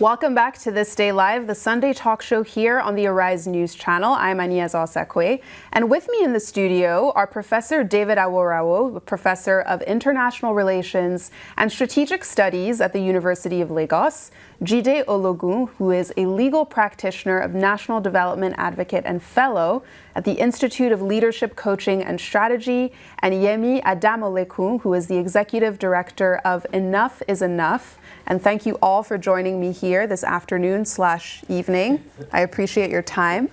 Welcome back to This Day Live, the Sunday talk show here on the Arise News channel. I'm Aniez Alsekwe, and with me in the studio are Professor David Aworawo, Professor of International Relations and Strategic Studies at the University of Lagos, Jide Ologun, who is a legal practitioner of National Development Advocate and Fellow at the Institute of Leadership Coaching and Strategy, and Yemi Adamolekun, who is the Executive Director of Enough is Enough. And thank you all for joining me here this afternoon/evening. I appreciate your time.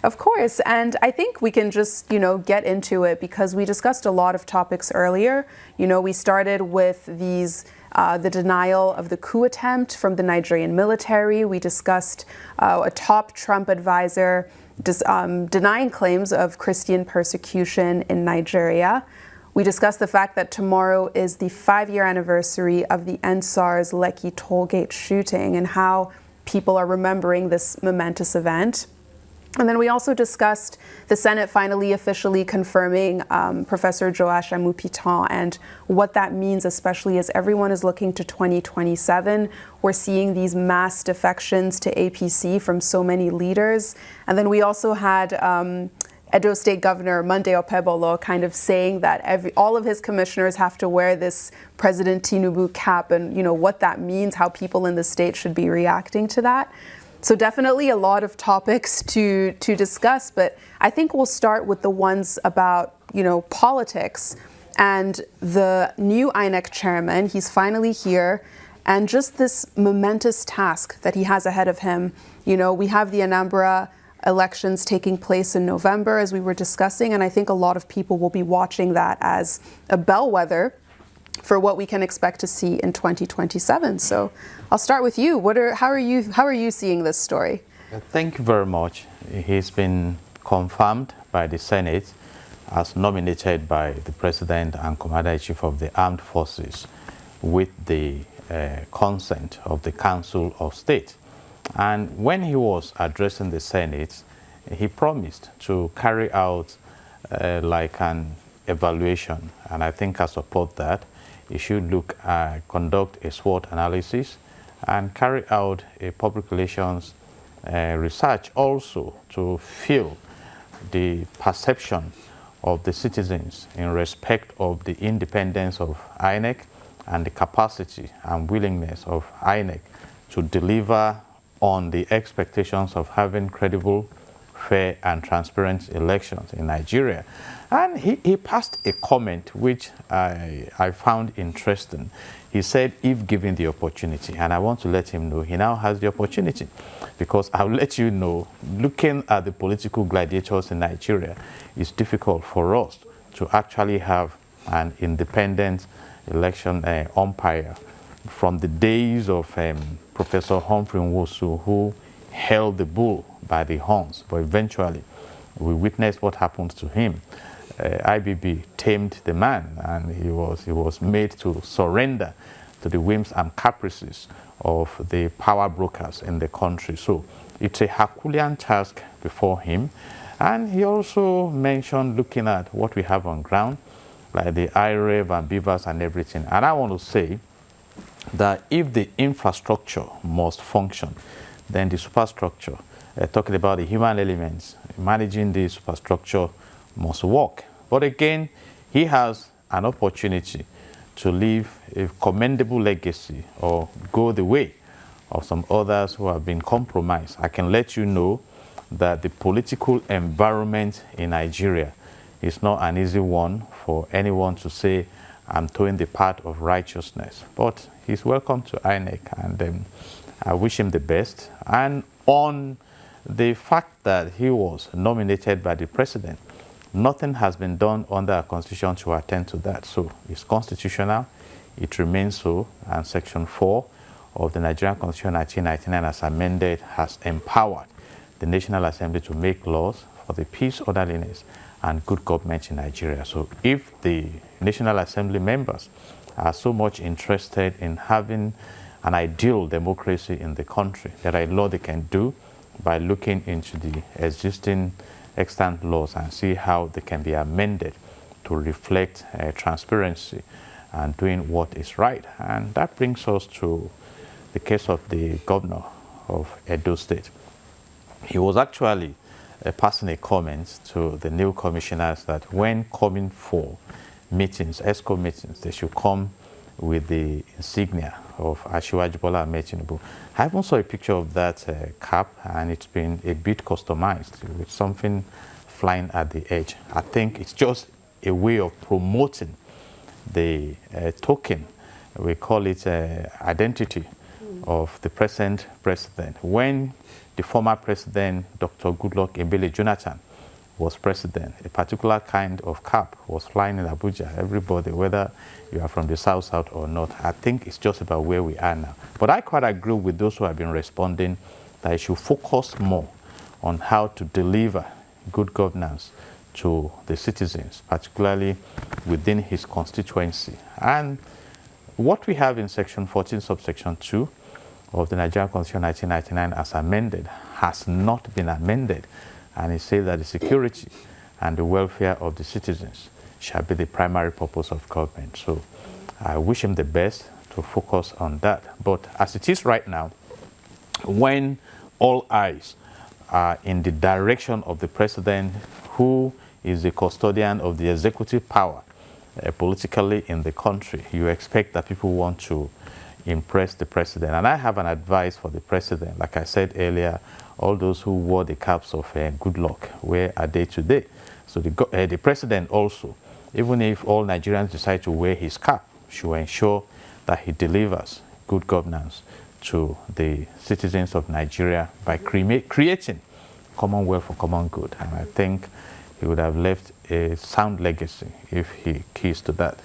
Of course. And I think we can just, get into it because we discussed a lot of topics earlier. We started with the denial of the coup attempt from the Nigerian military. We discussed a top Trump advisor denying claims of Christian persecution in Nigeria. We discussed the fact that tomorrow is the 5-year anniversary of the NSAR's Lekki tollgate shooting and how people are remembering this momentous event. And then we also discussed the Senate finally officially confirming Professor Joash Amupitan and what that means, especially as everyone is looking to 2027. We're seeing these mass defections to APC from so many leaders. And then we also had Edo State Governor Monday Okpebholo kind of saying that all of his commissioners have to wear this President Tinubu cap and, what that means, how people in the state should be reacting to that. So definitely a lot of topics to discuss, but I think we'll start with the ones about, politics and the new INEC chairman. He's finally here, and just this momentous task that he has ahead of him. We have the Anambra elections taking place in November, as we were discussing, and I think a lot of people will be watching that as a bellwether for what we can expect to see in 2027. So I'll start with you. How are you seeing this story? Thank you very much. He's been confirmed by the Senate as nominated by the President and Commander-in-Chief of the Armed Forces with the consent of the Council of State. And when he was addressing the Senate, he promised to carry out like an evaluation, and I think I support that. He should conduct a SWOT analysis and carry out a public relations research also to fill the perception of the citizens in respect of the independence of INEC and the capacity and willingness of INEC to deliver on the expectations of having credible, fair, and transparent elections in Nigeria. And he passed a comment which I found interesting. He said, if given the opportunity, and I want to let him know he now has the opportunity, because I'll let you know, looking at the political gladiators in Nigeria, it's difficult for us to actually have an independent election umpire. From the days of Professor Humphrey Nwosu, who held the bull by the horns, but eventually we witnessed what happened to him. IBB tamed the man, and he was made to surrender to the whims and caprices of the power brokers in the country. So it's a Herculean task before him. And he also mentioned looking at what we have on ground, like the IREV and beavers and everything. And I want to say that if the infrastructure must function, then the superstructure, talking about the human elements, managing the superstructure must work. But again, he has an opportunity to leave a commendable legacy or go the way of some others who have been compromised. I can let you know that the political environment in Nigeria is not an easy one for anyone to say, I'm towing the path of righteousness. But he's welcome to INEC, and I wish him the best. And on the fact that he was nominated by the president, nothing has been done under our constitution to attend to that. So it's constitutional, it remains so, and Section 4 of the Nigerian Constitution 1999 as amended has empowered the National Assembly to make laws for the peace, orderliness, and good government in Nigeria. So if the National Assembly members are so much interested in having an ideal democracy in the country, there are a lot they can do by looking into the existing extant laws and see how they can be amended to reflect transparency and doing what is right. And that brings us to the case of the governor of Edo State. He was actually passing a comment to the new commissioners that when coming for meetings, ESCO meetings, they should come with the insignia of Asiwaju Bola Ahmed Tinubu. I even saw a picture of that cap, and it's been a bit customized with something flying at the edge. I think it's just a way of promoting the token, we call it identity of the present president. When the former president, Dr. Goodluck Ebele Jonathan, was president, a particular kind of cap was flying in Abuja. Everybody, whether you are from the South or not, I think it's just about where we are now. But I quite agree with those who have been responding that it should focus more on how to deliver good governance to the citizens, particularly within his constituency. And what we have in Section 14, subsection 2 of the Nigerian Constitution 1999 as amended has not been amended. And it says that the security and the welfare of the citizens shall be the primary purpose of government. So I wish him the best to focus on that. But as it is right now, when all eyes are in the direction of the president, who is the custodian of the executive power politically in the country, you expect that people want to impress the president. And I have an advice for the president. Like I said earlier, all those who wore the caps of good luck, where are they today? So the president also, even if all Nigerians decide to wear his cap, should ensure that he delivers good governance to the citizens of Nigeria by creating commonwealth for common good. And I think he would have left a sound legacy if he keys to that.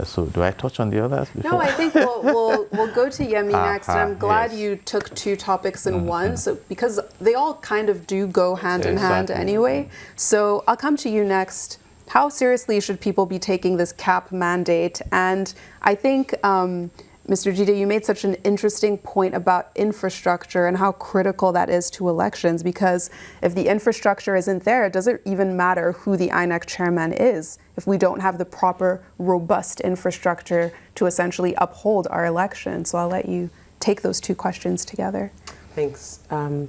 So do I touch on the others before? No, I think we'll go to Yemi next. And I'm glad you took two topics in one, so because they all kind of do go hand in hand anyway. So I'll come to you next. How seriously should people be taking this cap mandate? And I think, Mr. Jide, you made such an interesting point about infrastructure and how critical that is to elections, because if the infrastructure isn't there, it doesn't even matter who the INEC chairman is if we don't have the proper, robust infrastructure to essentially uphold our election. So I'll let you take those two questions together. Thanks.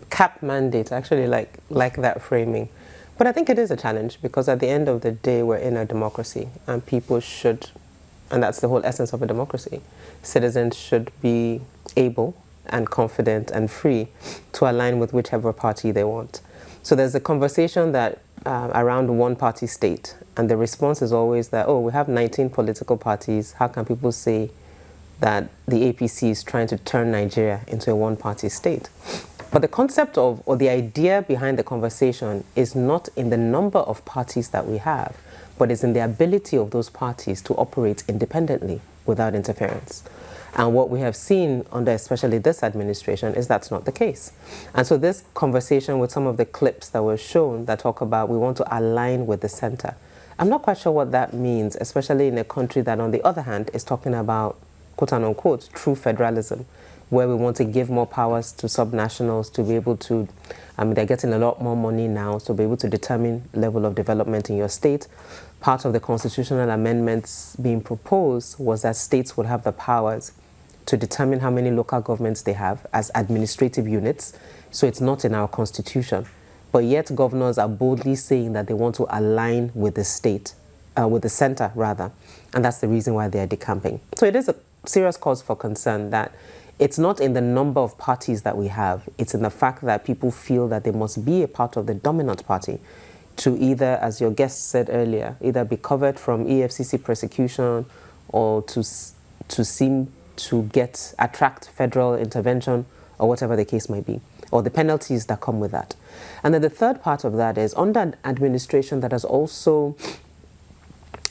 Cap mandate, I actually like that framing. But I think it is a challenge because at the end of the day, we're in a democracy and people should, and that's the whole essence of a democracy, citizens should be able and confident and free to align with whichever party they want. So there's a conversation that around one-party state, and the response is always that, oh, we have 19 political parties. How can people say that the APC is trying to turn Nigeria into a one-party state? But the concept of, or the idea behind the conversation is not in the number of parties that we have, but it's in the ability of those parties to operate independently without interference. And what we have seen under especially this administration is that's not the case. And so this conversation with some of the clips that were shown that talk about we want to align with the center, I'm not quite sure what that means, especially in a country that on the other hand is talking about quote unquote true federalism, where we want to give more powers to subnationals to be able to, they're getting a lot more money now, so be able to determine level of development in your state. Part of the constitutional amendments being proposed was that states would have the powers to determine how many local governments they have as administrative units. So it's not in our constitution. But yet governors are boldly saying that they want to align with the state, with the center rather. And that's the reason why they are decamping. So it is a serious cause for concern that it's not in the number of parties that we have. It's in the fact that people feel that they must be a part of the dominant party to either, as your guest said earlier, either be covered from EFCC persecution or to seem to attract federal intervention or whatever the case might be, or the penalties that come with that. And then the third part of that is under an administration that has also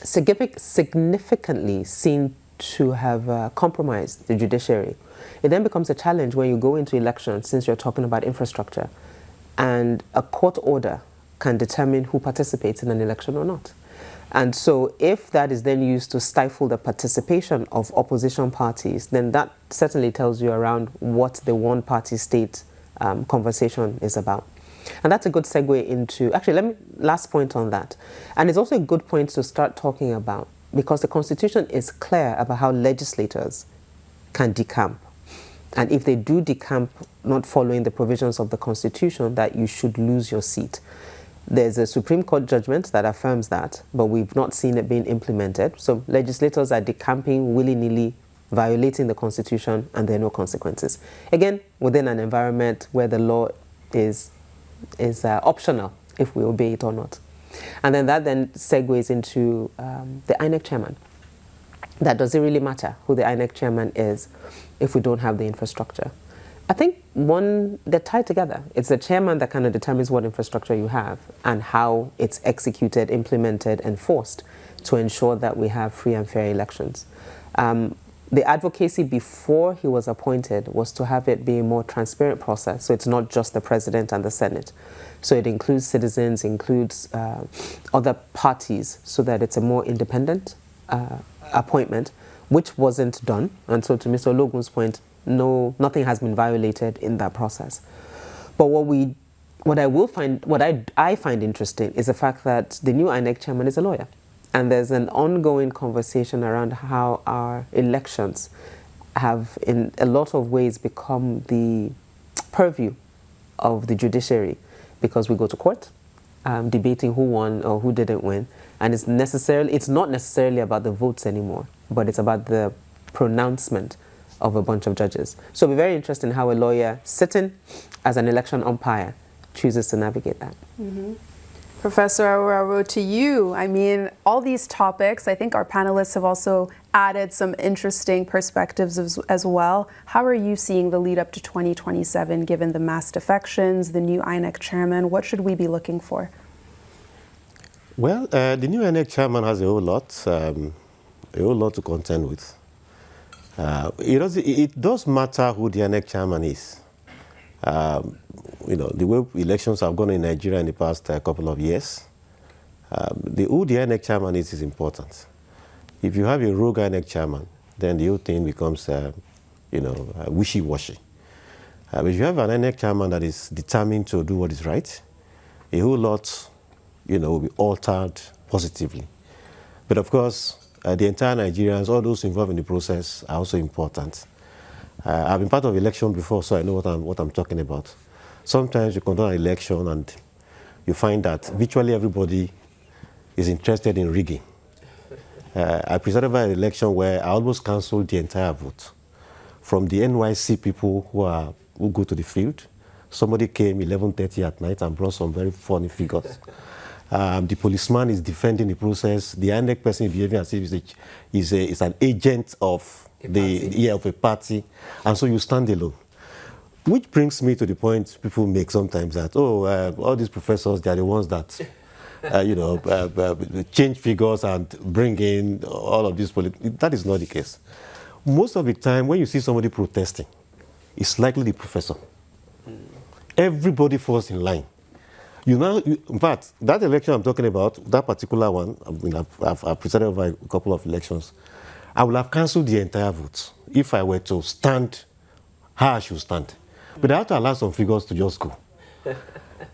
significantly seen to have compromised the judiciary. It then becomes a challenge when you go into elections, since you're talking about infrastructure, and a court order can determine who participates in an election or not. And so if that is then used to stifle the participation of opposition parties, then that certainly tells you around what the one-party state conversation is about. And that's a good segue into, actually, last point on that. And it's also a good point to start talking about, because the Constitution is clear about how legislators can decamp. and if they do decamp not following the provisions of the Constitution, that you should lose your seat. There's a Supreme Court judgment that affirms that, but we've not seen it being implemented. So legislators are decamping willy-nilly, violating the Constitution, and there are no consequences. Again, within an environment where the law is optional if we obey it or not. And then that then segues into the INEC chairman. That does it really matter who the INEC chairman is if we don't have the infrastructure? I think they're tied together. It's the chairman that kind of determines what infrastructure you have and how it's executed, implemented, enforced to ensure that we have free and fair elections. The advocacy before he was appointed was to have it be a more transparent process. So it's not just the president and the Senate. So it includes citizens, includes other parties, so that it's a more independent appointment, which wasn't done. And so to Mr. Ologun's point, nothing has been violated in that process. But what I find interesting is the fact that the new INEC chairman is a lawyer. And there's an ongoing conversation around how our elections have, in a lot of ways, become the purview of the judiciary, because we go to court, debating who won or who didn't win. And it's not necessarily about the votes anymore, but it's about the pronouncement of a bunch of judges. So it'll be very interesting how a lawyer sitting as an election umpire chooses to navigate that. Mm-hmm. Professor Aworawo, to you, I mean, all these topics, I think our panelists have also added some interesting perspectives as well. How are you seeing the lead up to 2027, given the mass defections, the new INEC chairman? What should we be looking for? Well, the new INEC chairman has a whole lot to contend with. It does matter who the INEC chairman is. The way elections have gone in Nigeria in the past couple of years, who the INEC chairman is important. If you have a rogue INEC chairman, then the whole thing becomes, wishy-washy. But if you have an INEC chairman that is determined to do what is right, a whole lot, will be altered positively. But of course, the entire Nigerians, all those involved in the process, are also important. I've been part of election before, so I know what I'm talking about. Sometimes you conduct an election and you find that virtually everybody is interested in rigging. I presided over an election where I almost cancelled the entire vote. From the NYC people who go to the field, somebody came 11:30 at night and brought some very funny figures. The policeman is defending the process. The INEC person is behaving as if he's an agent of a party, and so you stand alone. Which brings me to the point people make sometimes that, all these professors, they are the ones that, change figures and bring in all of this. That is not the case. Most of the time, when you see somebody protesting, it's likely the professor. Everybody falls in line. In fact, that election I'm talking about, that particular one, I've presided over a couple of elections, I would have cancelled the entire vote if I were to stand how I should stand. But I have to allow some figures to just go.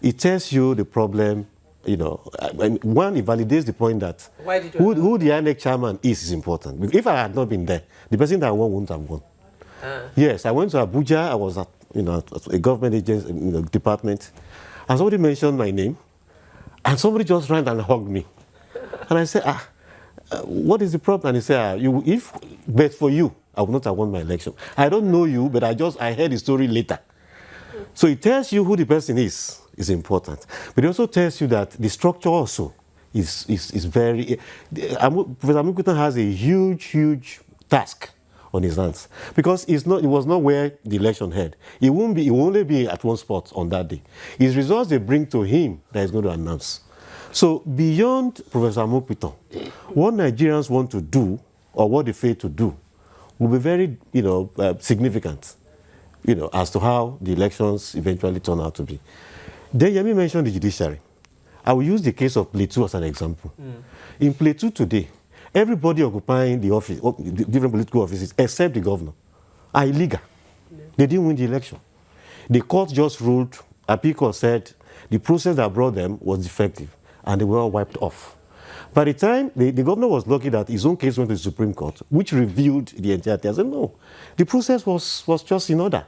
It tells you the problem, one, it validates the point that who the INEC chairman is important. If I had not been there, the person that won wouldn't have won. Yes, I went to Abuja, I was at a government agency, department, and somebody mentioned my name, and somebody just ran and hugged me. And I said, what is the problem? And he said, but for you, I would not have won my election. I don't know you, but I heard the story later. So it tells you who the person is important. But it also tells you that the structure also is very... Professor Adamolekun has a huge task on his hands, because it was not where the election held. It will only be at one spot on that day. It's results they bring to him that he's going to announce. So beyond Professor Adamolekun, what Nigerians want to do, or what they fail to do, will be very, significant, as to how the elections eventually turn out to be. Then Yemi mentioned the judiciary. I will use the case of Plateau as an example. In Plateau today, everybody occupying the office, the different political offices, except the governor, are illegal. They didn't win the election. The court just ruled, appeal court said, the process that brought them was defective, and they were all wiped off. By the time the governor was lucky that his own case went to the Supreme Court, which reviewed the entire thing, I said, no, the process was just in order.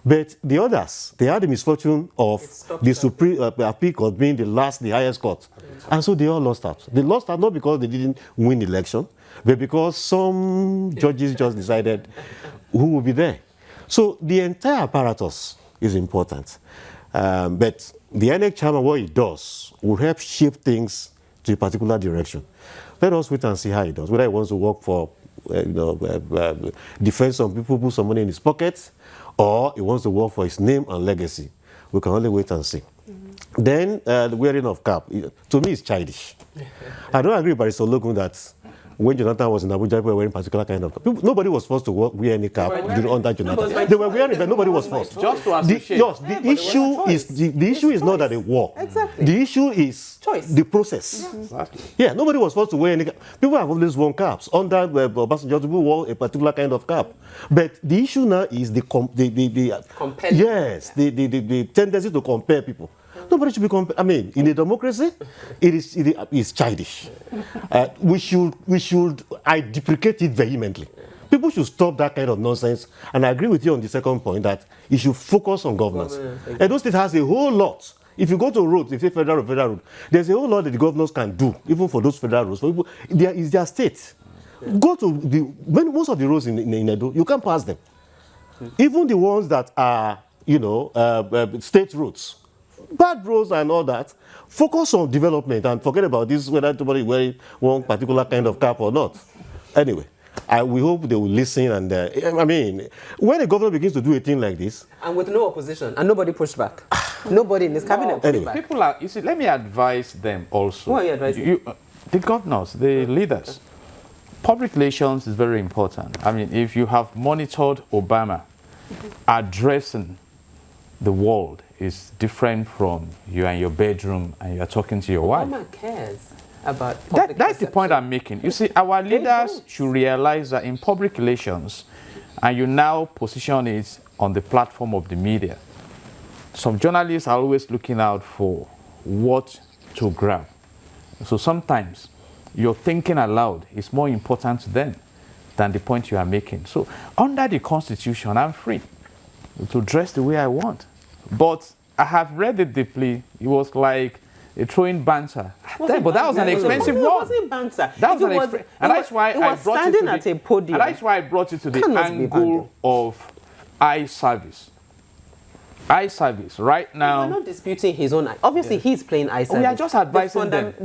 But the others, they had the misfortune of the Supreme Appeal Court being the highest court. And so they all lost out. They lost out not because they didn't win the election, but because some judges just decided who will be there. So the entire apparatus is important. But the INEC chairman, what he does, will help shape things to a particular direction. Let us wait and see how he does. Whether he wants to work for, defend some people, put some money in his pockets, or he wants to work for his name and legacy. We can only wait and see. Then the wearing of cap, to me, is childish. I don't agree with Mr. Ologun that when Jonathan was in Abuja, people were wearing particular kind of cap. Nobody was forced to wear any cap under Jonathan. They were wearing it, but nobody was forced. Just to associate. The issue is not that they wore. Exactly. The issue is the process. Yeah. Exactly. Yeah, nobody was forced to wear any cap. People have always worn caps. Under Obasanjo, people wore a particular kind of cap. But the issue now is the tendency to compare people. Nobody should be compared. I mean, in a democracy, it is childish. I deprecate it vehemently. People should stop that kind of nonsense. And I agree with you on the second point that you should focus on governance. Edo State has a whole lot. If you go to roads, if you say federal road, there's a whole lot that the governors can do, even for those federal roads. For people, it's their state. Go to most of the roads in Edo, you can't pass them. Even the ones that are, state roads. Bad roads and all that, focus on development and forget about this, whether somebody wearing one particular kind of cap or not. Anyway, we hope they will listen. And when a governor begins to do a thing like this, and with no opposition, and nobody pushed back, nobody in this cabinet pushed back. People are, let me advise them also. What are you advising? The governors, the leaders. Public relations is very important. I mean, if you have monitored Obama addressing the world, is different from you in your bedroom and you're talking to your wife. Obama cares about public That's the point I'm making. You see, our leaders should realize that in public relations, and you now position it on the platform of the media, some journalists are always looking out for what to grab. So sometimes your thinking aloud is more important to them than the point you are making. So under the Constitution, I'm free to dress the way I want. But I have read it deeply. It was like a throwing banter. But that was an expensive one. It wasn't banter. That was an expensive. And that's why I brought it to at a podium. And that's why I brought it to the angle of eye service. Eye service right now. We're not disputing his own. Obviously, he's playing eye service. We are just advising them.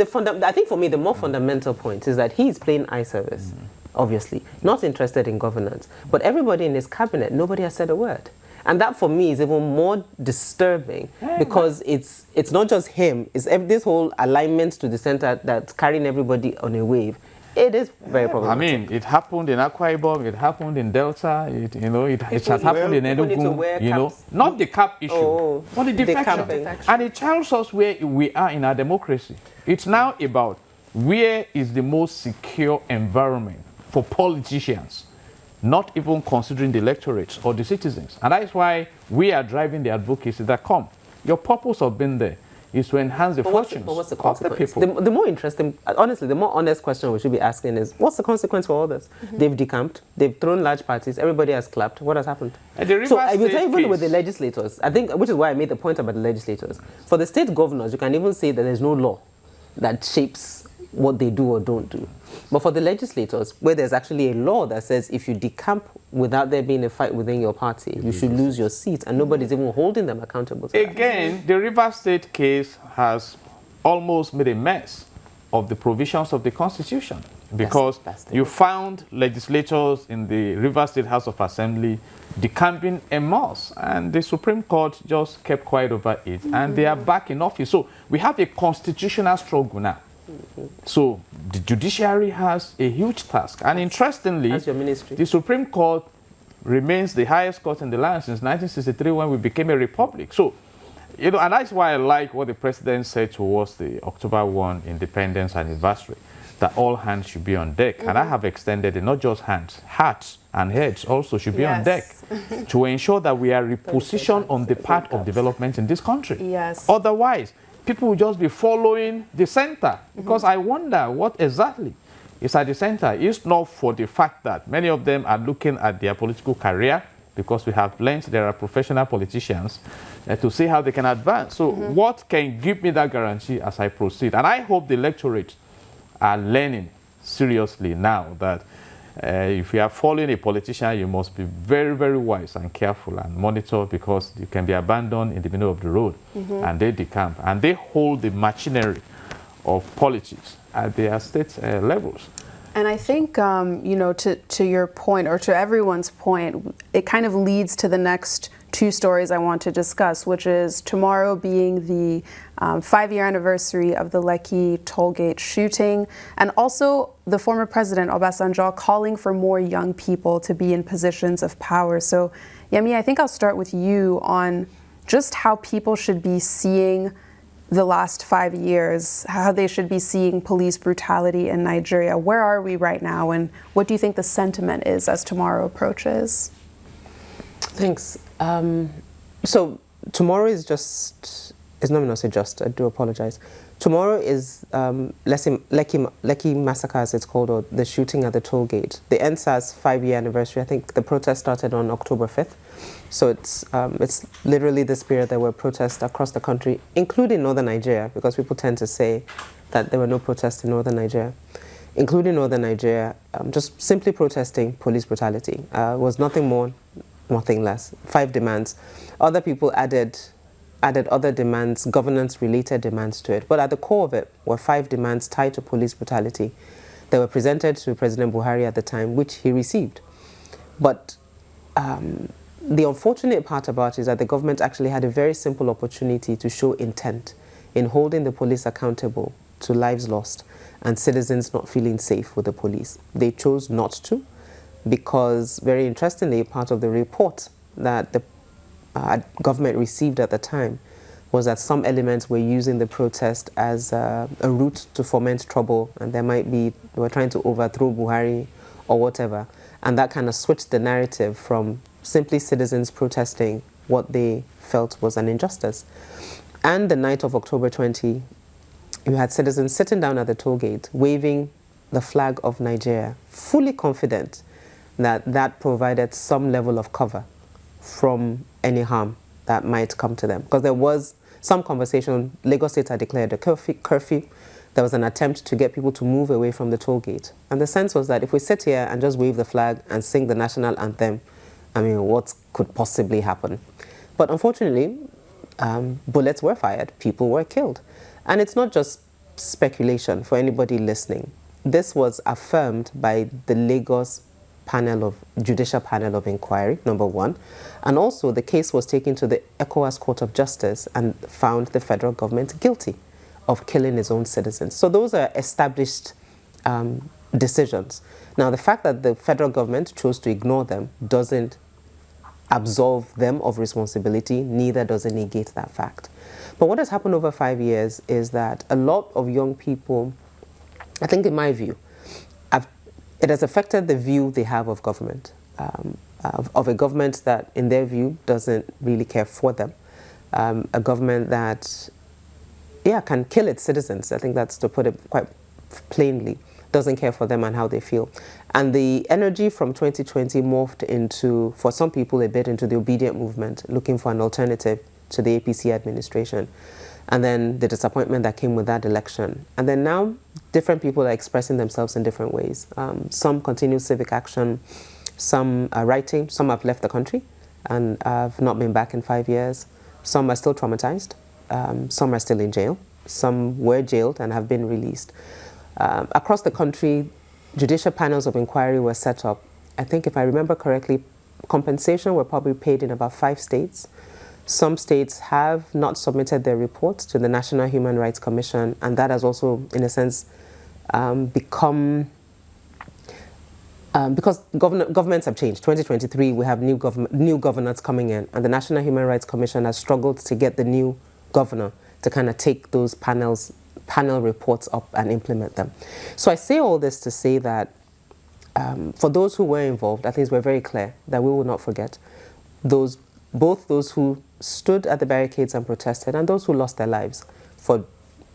I think for me, the more fundamental point is that he's playing eye service. Obviously, not interested in governance. But everybody in his cabinet, nobody has said a word. And that for me is even more disturbing because it's not just him, it's this whole alignment to the center that's carrying everybody on a wave. It is very problematic. I mean, it happened in Akwa Ibom, it happened in Delta, it has happened in Enugu, not the cap issue, but the defection. And it tells us where we are in our democracy. It's now about where is the most secure environment for politicians, not even considering the electorates or the citizens. And that is why we are driving the advocacy that your purpose of being there is to enhance the fortunes what's the of the consequence? people. The more interesting, honestly, the more honest question we should be asking is, what's the consequence for all this? They've decamped, they've thrown large parties, everybody has clapped. What has happened? So I will tell you, even with the legislators, I think, which is why I made the point about the legislators. For the state governors, you can even say that there's no law that shapes what they do or don't do. But for the legislators, where there's actually a law that says if you decamp without there being a fight within your party, you should lose your seat, and nobody's even holding them accountable to that. Again, the Rivers State case has almost made a mess of the provisions of the Constitution, because you found legislators in the Rivers State House of Assembly decamping en masse, and the Supreme Court just kept quiet over it, and they are back in office. So we have a constitutional struggle now. So the judiciary has a huge task, and interestingly, the Supreme Court remains the highest court in the land since 1963, when we became a republic. So, and that's why I like what the president said towards the October 1 independence anniversary, that all hands should be on deck. And I have extended it, not just hands, hearts and heads also should be on deck to ensure that we are repositioned on the path of development in this country. Yes. Otherwise, people will just be following the center, because I wonder what exactly is at the center. It's not for the fact that many of them are looking at their political career, because we have learned there are professional politicians, to see how they can advance. So what can give me that guarantee as I proceed? And I hope the electorate are learning seriously now that if you are following a politician, you must be very, very wise and careful and monitor, because you can be abandoned in the middle of the road and they decamp. And they hold the machinery of politics at their state levels. And I think, you know, to your point, or to everyone's point, it kind of leads to the next two stories I want to discuss, which is tomorrow being the 5-year anniversary of the Lekki tollgate shooting, and also the former president, Obasanjo, calling for more young people to be in positions of power. So, Yemi, I think I'll start with you on just how people should be seeing the last 5 years, how they should be seeing police brutality in Nigeria. Where are we right now, and what do you think the sentiment is as tomorrow approaches? Thanks. So tomorrow is I do apologize. Tomorrow is Lekki Massacre, as it's called, or the shooting at the toll gate. The NSAS 5-year anniversary. I think the protest started on October 5th. So it's literally this period there were protests across the country, including northern Nigeria, because people tend to say that there were no protests in northern Nigeria. Including northern Nigeria, just simply protesting police brutality. Was nothing more, nothing less. 5 demands. Other people added other demands, governance-related demands to it. But at the core of it were 5 demands tied to police brutality that were presented to President Buhari at the time, which he received. But the unfortunate part about it is that the government actually had a very simple opportunity to show intent in holding the police accountable to lives lost and citizens not feeling safe with the police. They chose not to, because, very interestingly, part of the report that the government received at the time was that some elements were using the protest as a route to foment trouble, and they were trying to overthrow Buhari or whatever. And that kind of switched the narrative from simply citizens protesting what they felt was an injustice. And the night of October 20, you had citizens sitting down at the toll gate, waving the flag of Nigeria, fully confident that that provided some level of cover from any harm that might come to them. Because there was some conversation, Lagos State had declared a curfew. There was an attempt to get people to move away from the toll gate. And the sense was that if we sit here and just wave the flag and sing the national anthem, I mean, what could possibly happen? But unfortunately, bullets were fired, people were killed. And it's not just speculation for anybody listening. This was affirmed by the Lagos Judicial Panel of Inquiry, number 1. And also the case was taken to the ECOWAS Court of Justice and found the federal government guilty of killing its own citizens. So those are established decisions. Now, the fact that the federal government chose to ignore them doesn't absolve them of responsibility, neither does it negate that fact. But what has happened over 5 years is that a lot of young people, I think in my view, it has affected the view they have of government, of a government that, in their view, doesn't really care for them. A government that, can kill its citizens. I think that's to put it quite plainly. Doesn't care for them and how they feel. And the energy from 2020 morphed into, for some people, a bit into the obedient movement, looking for an alternative to the APC administration. And then the disappointment that came with that election. And then now, different people are expressing themselves in different ways. Some continue civic action, some are writing, some have left the country and have not been back in 5 years. Some are still traumatized, some are still in jail, some were jailed and have been released. Across the country, judicial panels of inquiry were set up. I think if I remember correctly, compensation were probably paid in about 5 states. Some states have not submitted their reports to the National Human Rights Commission, and that has also, in a sense, become... because governments have changed. 2023, we have new governors coming in, and the National Human Rights Commission has struggled to get the new governor to kind of take those panel reports up and implement them. So I say all this to say that for those who were involved, at least we're very clear that we will not forget both those who stood at the barricades and protested and those who lost their lives for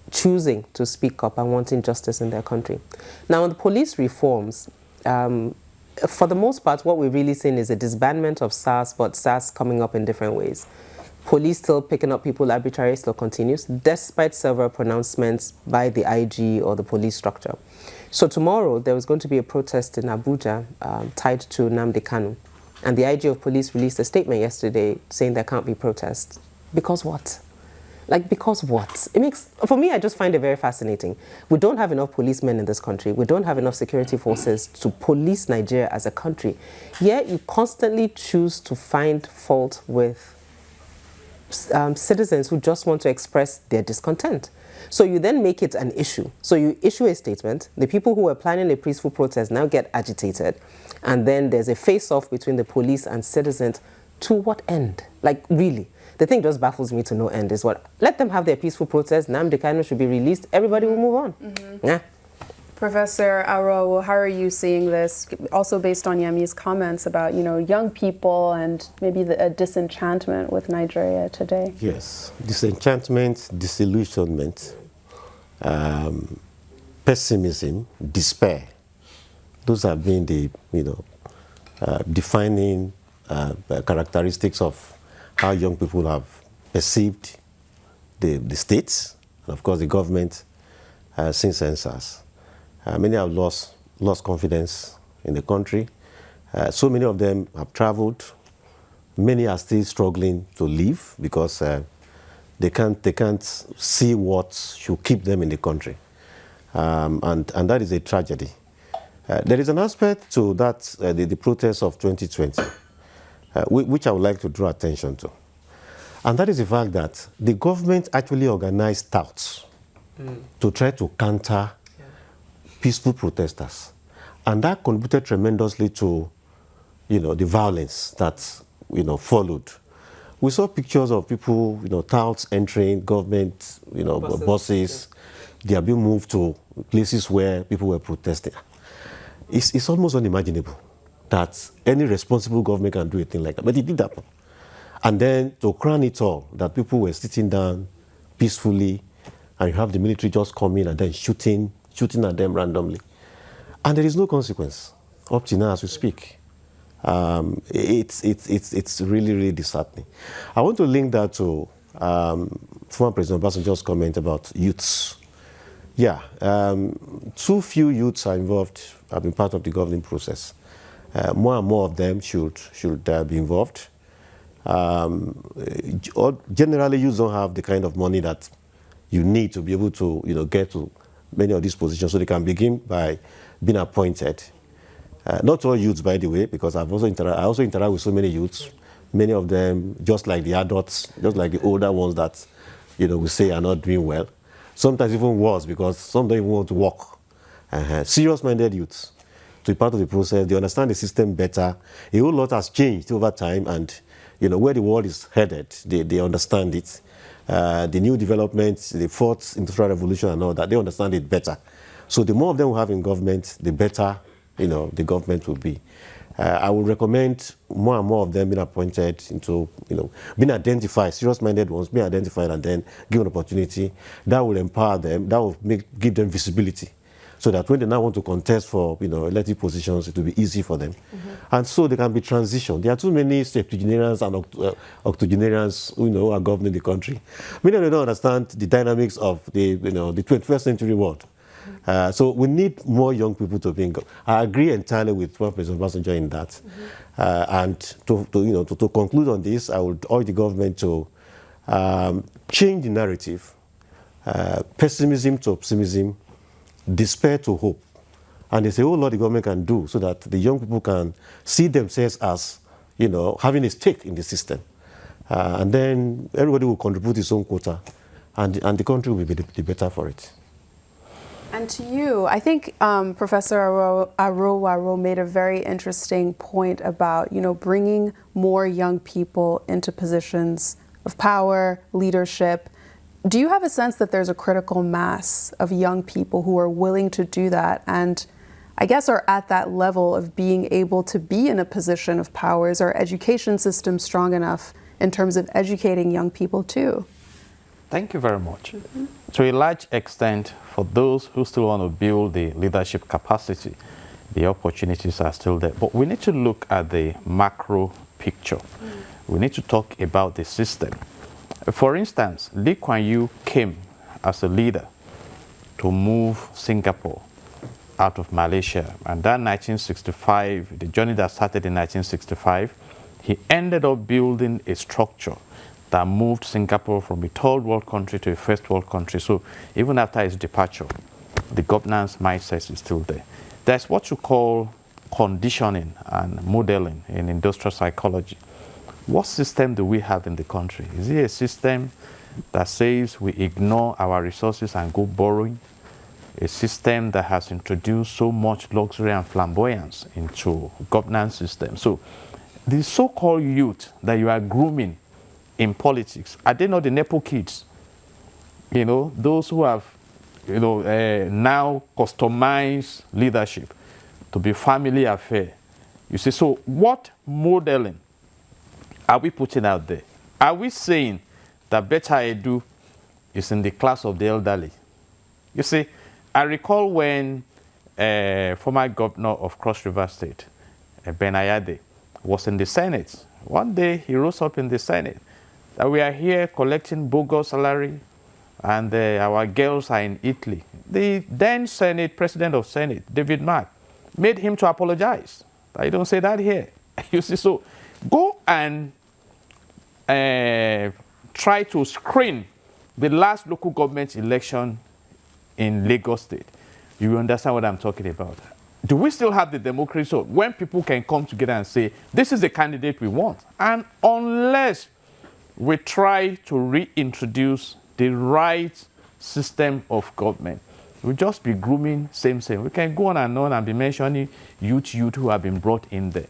choosing to speak up and wanting justice in their country. Now, on the police reforms, for the most part, what we're really seeing is a disbandment of SARS, but SARS coming up in different ways. Police still picking up people arbitrarily still continues, despite several pronouncements by the IG or the police structure. So tomorrow, there was going to be a protest in Abuja tied to Nnamdi Kanu. And the IG of police released a statement yesterday saying there can't be protests. Because what? Like, because what? It makes, for me, I just find it very fascinating. We don't have enough policemen in this country. We don't have enough security forces to police Nigeria as a country. Yet you constantly choose to find fault with citizens who just want to express their discontent. So you then make it an issue. So you issue a statement. The people who were planning a peaceful protest now get agitated. And then there's a face-off between the police and citizens. To what end? Like, really? The thing just baffles me to no end is what, let them have their peaceful protest, Nnamdi Kanu should be released, everybody will move on. Yeah. Professor Aworawo, how are you seeing this? Also based on Yemi's comments about, young people and maybe a disenchantment with Nigeria today. Yes, disenchantment, disillusionment, pessimism, despair. Those have been the, defining characteristics of how young people have perceived the states, and of course the government since census. Many have lost confidence in the country. So many of them have traveled. Many are still struggling to live because they can't see what should keep them in the country, and that is a tragedy. There is an aspect to that the protests of 2020. Which I would like to draw attention to. And that is the fact that the government actually organized touts to try to counter peaceful protesters. And that contributed tremendously to, the violence that, followed. We saw pictures of people, touts entering government, buses. They are being moved to places where people were protesting. It's almost unimaginable that any responsible government can do a thing like that. But it did happen. And then to crown it all, that people were sitting down peacefully, and you have the military just come in and then shooting at them randomly. And there is no consequence up to now as we speak. It's really, really disheartening. I want to link that to former President Obasanjo's comment about youths. Yeah, too few youths are involved, have been part of the governing process. More and more of them should be involved. Generally, you don't have the kind of money that you need to be able to, get to many of these positions, so they can begin by being appointed. Not all youths, by the way, because I also interact with so many youths. Many of them, just like the adults, just like the older ones that, we say are not doing well. Sometimes even worse, because some don't even want to work. Serious-minded youths. To be part of the process, they understand the system better. A whole lot has changed over time, and where the world is headed, they understand it. The new developments, the fourth industrial revolution and all that, they understand it better. So the more of them we have in government, the better the government will be. I would recommend more and more of them being appointed into, being identified, serious-minded ones, being identified and then given opportunity. That will empower them, that will give them visibility. So that when they now want to contest for, elected positions, it will be easy for them. And so they can be transitioned. There are too many septuagenarians and octogenarians who are governing the country. Many of them don't understand the dynamics of the 21st century world. So we need more young people to be in government. I agree entirely with what President Obasanjo in that. And to conclude on this, I would urge the government to change the narrative, pessimism to optimism, despair to hope. And there's a whole lot the government can do so that the young people can see themselves as, having a stake in the system. And then everybody will contribute his own quota, and the country will be the better for it. And to you, I think Professor Aworawo made a very interesting point about, bringing more young people into positions of power, leadership. Do you have a sense that there's a critical mass of young people who are willing to do that and I guess are at that level of being able to be in a position of power? Is our education system strong enough in terms of educating young people too? Thank you very much. To a large extent, for those who still want to build the leadership capacity, the opportunities are still there. But we need to look at the macro picture. We need to talk about the system. For instance, Lee Kuan Yew came as a leader to move Singapore out of Malaysia. And that 1965, the journey that started in 1965, he ended up building a structure that moved Singapore from a third world country to a first world country. So even after his departure, the governance mindset is still there. There's what you call conditioning and modeling in industrial psychology. What system do we have in the country? Is it a system that says we ignore our resources and go borrowing? A system that has introduced so much luxury and flamboyance into governance system. So the so-called youth that you are grooming in politics, are they not the Nepo kids? You know, those who have, you know, now customized leadership to be family affair. You see, so what modeling are we putting out there? Are we saying that better edu is in the class of the elderly? You see, I recall when former governor of Cross River State, Ben Ayade, was in the Senate. One day he rose up in the Senate that we are here collecting bogus salary and our girls are in Italy. The then President of Senate, David Mark, made him to apologize. I don't say that here. You see, so go and try to screen the last local government election in Lagos State. You understand what I'm talking about. Do we still have the democracy so when people can come together and say, this is the candidate we want? And unless we try to reintroduce the right system of government, we'll just be grooming same. We can go on and be mentioning youth who have been brought in there.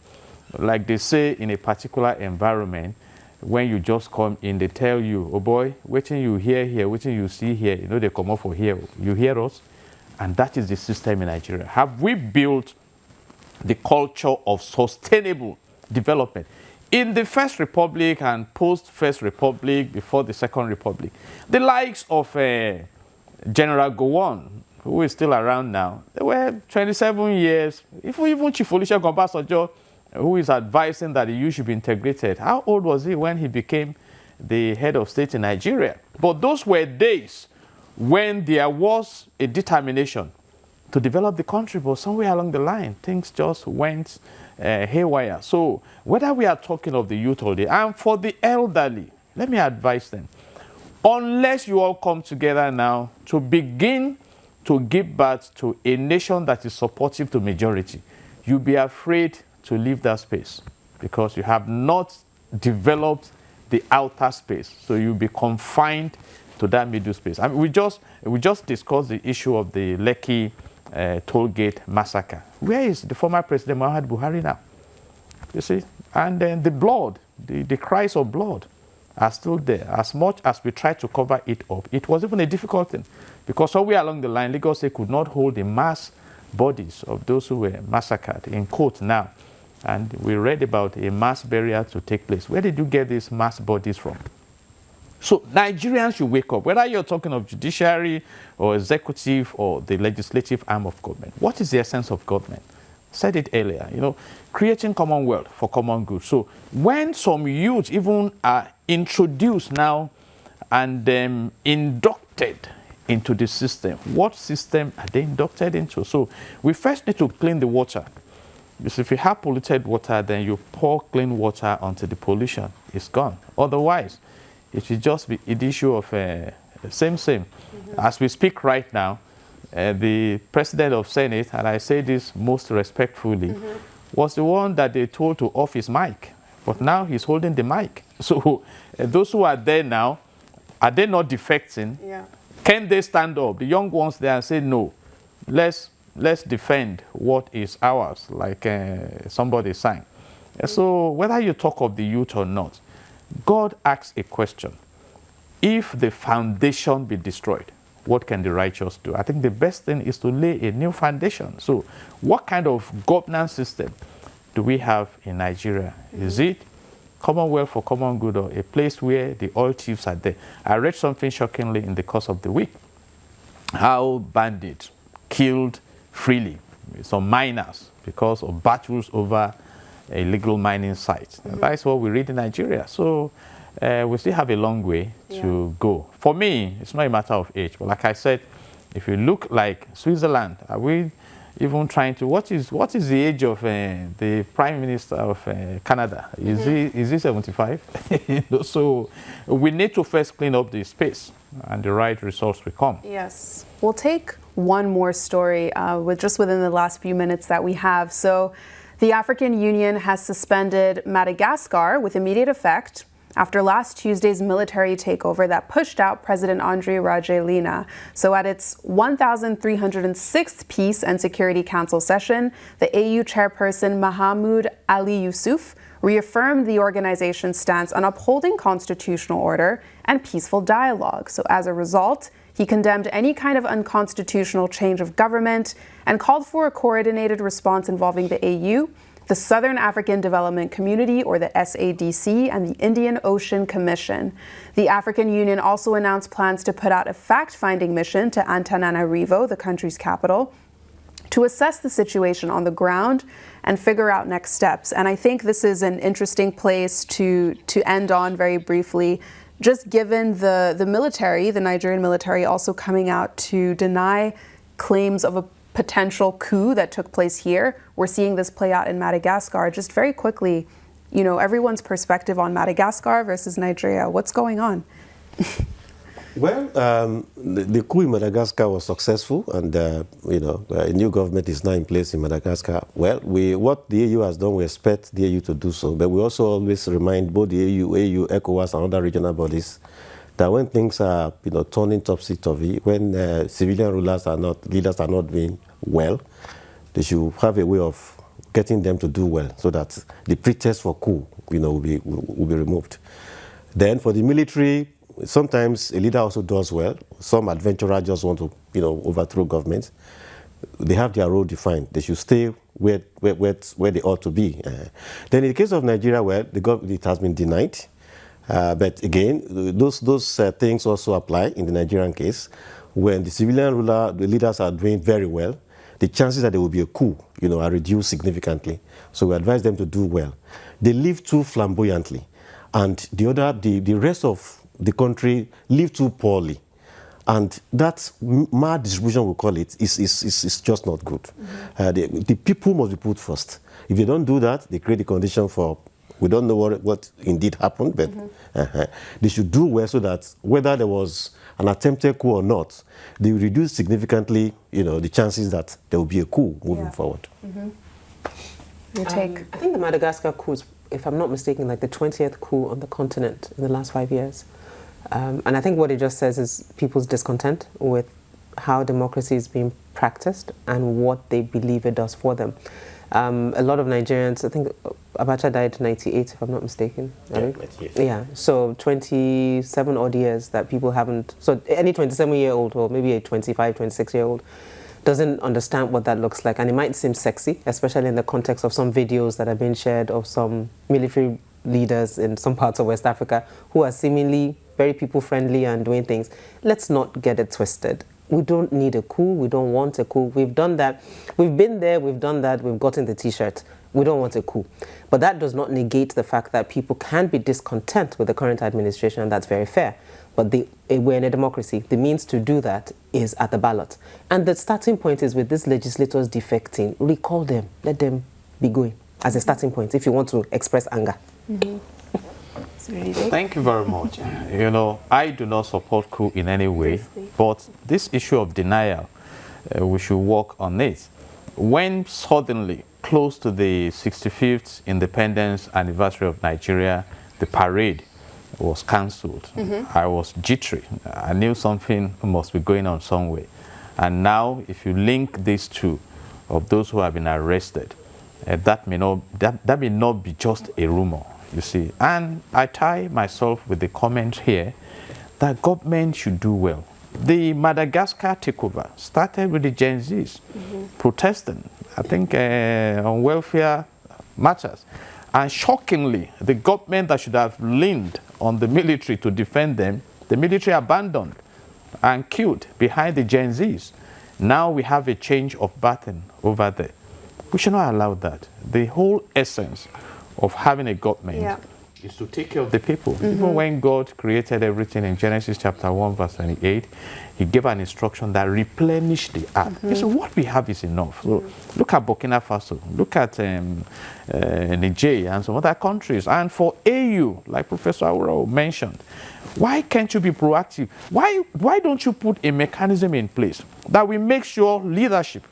Like they say in a particular environment, when you just come in, they tell you, oh boy, waiting you hear here, waiting you see here, you know, they come up for here. You hear us? And that is the system in Nigeria. Have we built the culture of sustainable development? In the First Republic and post-First Republic, before the Second Republic, the likes of General Gowon, who is still around now, they were 27 years. If even Chief Olusegun Obasanjo, who is advising that the youth should be integrated, how old was he when he became the head of state in Nigeria? But those were days when there was a determination to develop the country, but somewhere along the line, things just went haywire. So whether we are talking of the youth or and for the elderly, let me advise them, unless you all come together now to begin to give birth to a nation that is supportive to majority, you'll be afraid to leave that space because you have not developed the outer space. So you'll be confined to that middle space. I mean, we just discussed the issue of the Lekki toll gate massacre. Where is the former President Muhammadu Buhari now? You see? And then the blood, the cries of blood are still there. As much as we try to cover it up, it was even a difficult thing because somewhere along the line, Lagos State could not hold the mass bodies of those who were massacred in court now. And we read about a mass burial to take place. Where did you get these mass bodies from? So Nigerians should wake up, whether you're talking of judiciary or executive or the legislative arm of government. What is the essence of government? Said it earlier, you know, creating commonwealth for common good. So when some youth even are introduced now and inducted into the system, what system are they inducted into? So we first need to clean the water. Because if you have polluted water, then you pour clean water onto the pollution. It's gone. Otherwise, it should just be an issue of same. Mm-hmm. As we speak right now, the president of Senate, and I say this most respectfully, was the one that they told to off his mic. But now he's holding the mic. So those who are there now, are they not defecting? Yeah. Can they stand up? The young ones there and say, no, let's defend what is ours, like somebody sang. So whether you talk of the youth or not, God asks a question. If the foundation be destroyed, what can the righteous do? I think the best thing is to lay a new foundation. So what kind of governance system do we have in Nigeria? Is it Commonwealth for common good, or a place where the oil chiefs are there. I read something shockingly in the course of the week, how bandits killed freely some miners because of battles over illegal mining sites. That is what we read in Nigeria. So we still have a long way to go. For me, it's not a matter of age, but like I said, if you look like Switzerland, are we even trying to, what is the age of the Prime Minister of Canada? Is he 75? You know, so we need to first clean up the space, and the right results will come. Yes. We'll take one more story within the last few minutes that we have. So the African Union has suspended Madagascar with immediate effect after last Tuesday's military takeover that pushed out President Andry Rajoelina. So at its 1,306th Peace and Security Council session, the AU chairperson Mahamoud Ali Yusuf reaffirmed the organization's stance on upholding constitutional order and peaceful dialogue. So as a result, he condemned any kind of unconstitutional change of government and called for a coordinated response involving the AU, the Southern African Development Community, or the SADC, and the Indian Ocean Commission. The African Union also announced plans to put out a fact-finding mission to Antananarivo, the country's capital, to assess the situation on the ground and figure out next steps. And I think this is an interesting place to end on very briefly, just given the military, the Nigerian military, also coming out to deny claims of a potential coup that took place here. We're seeing this play out in Madagascar. Just very quickly, you know, everyone's perspective on Madagascar versus Nigeria. What's going on? Well, the coup in Madagascar was successful, and a new government is now in place in Madagascar. Well, what the AU has done, we expect the AU to do so, but we also always remind both the AU, ECOWAS, and other regional bodies that when things are, turning topsy-turvy, when civilian leaders are not doing well, they should have a way of getting them to do well, so that the pretext for coup, will be removed. Then for the military, sometimes a leader also does well. Some adventurers just want to, overthrow government. They have their role defined. They should stay where they ought to be. Then in the case of Nigeria, well, it has been denied. But again, those things also apply in the Nigerian case. When the civilian the leaders are doing very well, the chances that there will be a coup, are reduced significantly. So we advise them to do well. They live too flamboyantly, and the rest of the country live too poorly. And that mad distribution, we call it, is just not good. Mm-hmm. The people must be put first. If they don't do that, they create the condition for, we don't know what indeed happened, but they should do well, so that whether there was an attempted coup or not, they will reduce significantly, the chances that there will be a coup moving forward. Mm-hmm. I think the Madagascar coup is, if I'm not mistaken, like the 20th coup on the continent in the last 5 years. And I think what it just says is people's discontent with how democracy is being practiced and what they believe it does for them. A lot of Nigerians, I think Abacha died in 98, if I'm not mistaken. Right? Yeah, so 27 odd years that people haven't, so any 27-year-old or maybe a 25, 26-year-old doesn't understand what that looks like. And it might seem sexy, especially in the context of some videos that have been shared of some military leaders in some parts of West Africa who are seemingly very people-friendly and doing things. Let's not get it twisted. We don't need a coup. We don't want a coup. We've done that. We've been there. We've done that. We've gotten the T-shirt. We don't want a coup. But that does not negate the fact that people can be discontent with the current administration, and that's very fair. But we're in a democracy. The means to do that is at the ballot. And the starting point is with these legislators defecting. Recall them. Let them be going as a starting point if you want to express anger. Mm-hmm. Thank you very much. I do not support coup in any way, but this issue of denial, we should work on it. When suddenly, close to the 65th independence anniversary of Nigeria, the parade was cancelled. Mm-hmm. I was jittery. I knew something must be going on somewhere. And now, if you link these two, of those who have been arrested, that may not be just a rumor. You see, and I tie myself with the comment here that government should do well. The Madagascar takeover started with the Gen Zs protesting, I think, on welfare matters. And shockingly, the government that should have leaned on the military to defend them, the military abandoned and killed behind the Gen Zs. Now we have a change of baton over there. We should not allow that. The whole essence of having a government is to take care of the people. Even when God created everything in Genesis chapter 1, verse 28, he gave an instruction that replenished the earth. He said, what we have is enough. So look at Burkina Faso, look at Niger and some other countries. And for AU, like Professor Aworawo mentioned, why can't you be proactive? Why don't you put a mechanism in place that will make sure leadership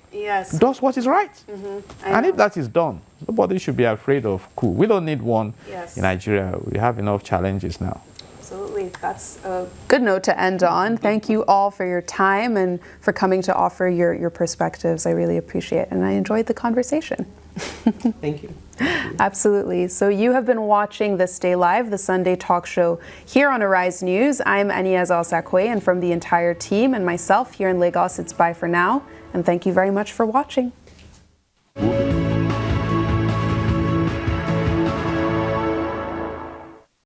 does what is right? And if that is done, nobody should be afraid of coup. We don't need one in Nigeria. We have enough challenges now. Absolutely. That's a good note to end on. Thank you all for your time and for coming to offer your perspectives. I really appreciate it, and I enjoyed the conversation. Thank you. Absolutely. So you have been watching This Day Live, the Sunday talk show here on Arise News. I'm Aniaz Al-Sakwe, and from the entire team and myself here in Lagos, it's bye for now. And thank you very much for watching.